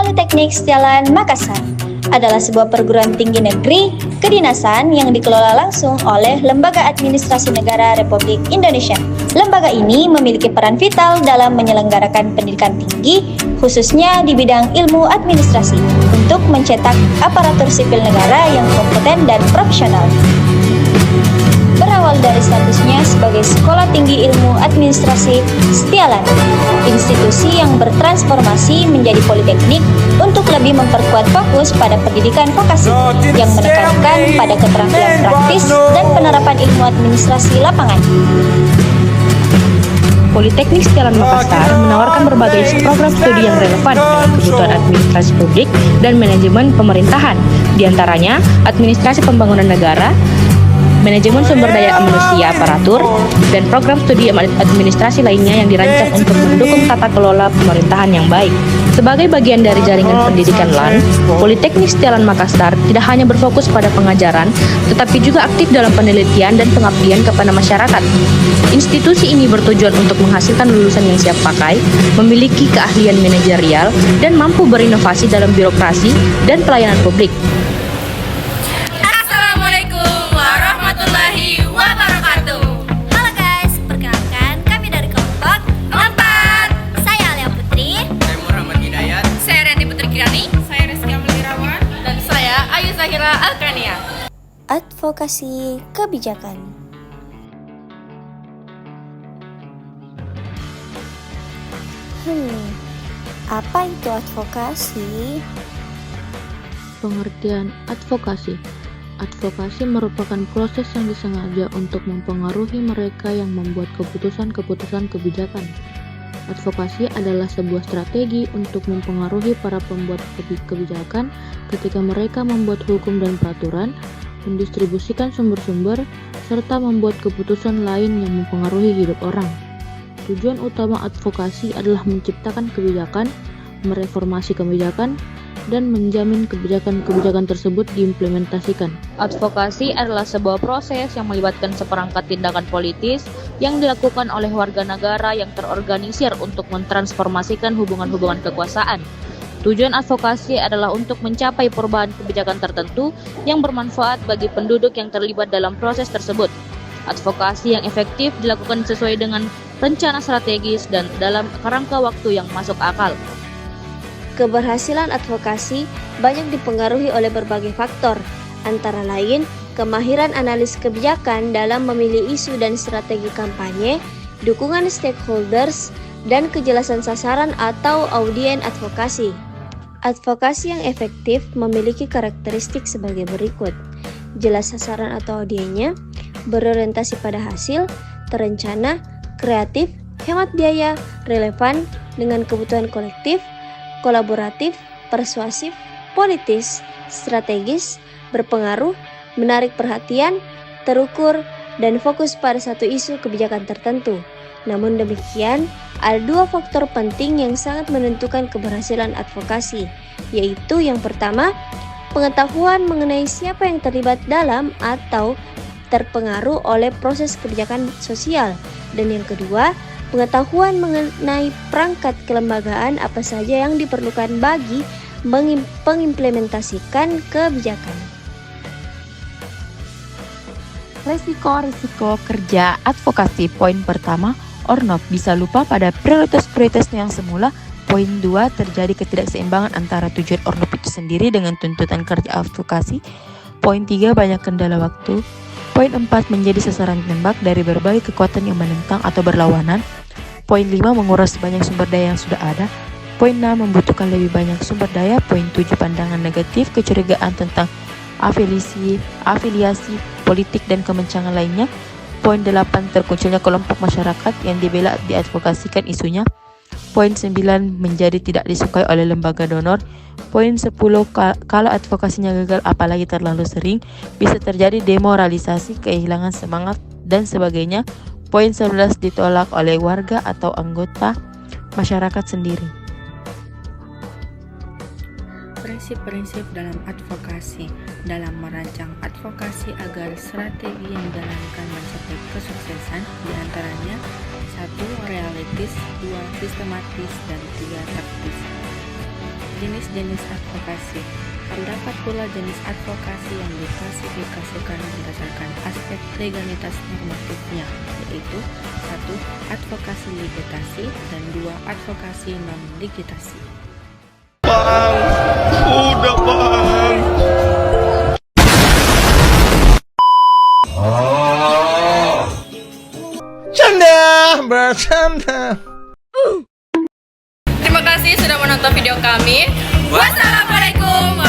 Politeknik Setialan Makassar adalah sebuah perguruan tinggi negeri kedinasan yang dikelola langsung oleh Lembaga Administrasi Negara Republik Indonesia. Lembaga ini memiliki peran vital dalam menyelenggarakan pendidikan tinggi, khususnya di bidang ilmu administrasi, untuk mencetak aparatur sipil negara yang kompeten dan profesional. Berawal dari statusnya sebagai Sekolah Tinggi Ilmu Administrasi Setialan, institusi yang bertransformasi menjadi politeknik untuk lebih memperkuat fokus pada pendidikan vokasi yang menekankan pada keterampilan praktis dan penerapan ilmu administrasi lapangan. Politeknik Setialan Makassar menawarkan berbagai program studi yang relevan dengan kebutuhan administrasi publik dan manajemen pemerintahan, diantaranya administrasi pembangunan negara, manajemen sumber daya manusia aparatur, dan program studi administrasi lainnya yang dirancang untuk mendukung tata kelola pemerintahan yang baik. Sebagai bagian dari jaringan pendidikan LAN, Politeknik Setialan Makassar tidak hanya berfokus pada pengajaran, tetapi juga aktif dalam penelitian dan pengabdian kepada masyarakat. Institusi ini bertujuan untuk menghasilkan lulusan yang siap pakai, memiliki keahlian manajerial, dan mampu berinovasi dalam birokrasi dan pelayanan publik. Advokasi kebijakan. Apa itu advokasi? Pengertian advokasi. Advokasi merupakan proses yang disengaja untuk mempengaruhi mereka yang membuat keputusan-keputusan kebijakan. Advokasi adalah sebuah strategi untuk mempengaruhi para pembuat kebijakan ketika mereka membuat hukum dan peraturan, mendistribusikan sumber-sumber, serta membuat keputusan lain yang mempengaruhi hidup orang. Tujuan utama advokasi adalah menciptakan kebijakan, mereformasi kebijakan, dan menjamin kebijakan-kebijakan tersebut diimplementasikan. Advokasi adalah sebuah proses yang melibatkan seperangkat tindakan politis yang dilakukan oleh warga negara yang terorganisir untuk mentransformasikan hubungan-hubungan kekuasaan. Tujuan advokasi adalah untuk mencapai perubahan kebijakan tertentu yang bermanfaat bagi penduduk yang terlibat dalam proses tersebut. Advokasi yang efektif dilakukan sesuai dengan rencana strategis dan dalam kerangka waktu yang masuk akal. Keberhasilan advokasi banyak dipengaruhi oleh berbagai faktor, antara lain kemahiran analis kebijakan dalam memilih isu dan strategi kampanye, dukungan stakeholders, dan kejelasan sasaran atau audien advokasi. Advokasi yang efektif memiliki karakteristik sebagai berikut: jelas sasaran atau audiennya, berorientasi pada hasil, terencana, kreatif, hemat biaya, relevan dengan kebutuhan kolektif, kolaboratif, persuasif, politis, strategis, berpengaruh, menarik perhatian, terukur, dan fokus pada satu isu kebijakan tertentu. Namun demikian, ada dua faktor penting yang sangat menentukan keberhasilan advokasi, yaitu yang pertama, pengetahuan mengenai siapa yang terlibat dalam atau terpengaruh oleh proses kebijakan sosial, dan yang kedua, pengetahuan mengenai perangkat kelembagaan apa saja yang diperlukan bagi mengimplementasikan kebijakan. Risiko kerja advokasi. Poin pertama, Ornov bisa lupa pada prioritas-prioritasnya yang semula. Poin 2, terjadi ketidakseimbangan antara tujuan Ornov itu sendiri dengan tuntutan kerja advokasi. Poin 3, banyak kendala waktu. Poin 4, menjadi sasaran tembak dari berbagai kekuatan yang menentang atau berlawanan. Poin 5, menguras banyak sumber daya yang sudah ada. Poin 6, membutuhkan lebih banyak sumber daya. Poin 7, pandangan negatif, kecurigaan tentang afiliasi politik dan kemencangan lainnya. Poin 8, terkunculnya kelompok masyarakat yang dibela diadvokasikan isunya. Poin 9, menjadi tidak disukai oleh lembaga donor. Poin 10, kalau advokasinya gagal apalagi terlalu sering, bisa terjadi demoralisasi, kehilangan semangat, dan sebagainya. Poin 11, ditolak oleh warga atau anggota masyarakat sendiri. Prinsip-prinsip dalam advokasi. Dalam merancang advokasi agar strategi yang dijalankan mencapai kesuksesan, diantaranya 1. Realistis, 2. Sistematis, dan 3. Taktis. jenis-jenis advokasi. Terdapat pula jenis advokasi yang diklasifikasikan berdasarkan aspek legalitas normatifnya, yaitu 1. Advokasi ligitasi dan 2. Advokasi non-ligitasi. Udah bang. Canda, bercanda. Terima kasih sudah menonton video kami. Wassalamualaikum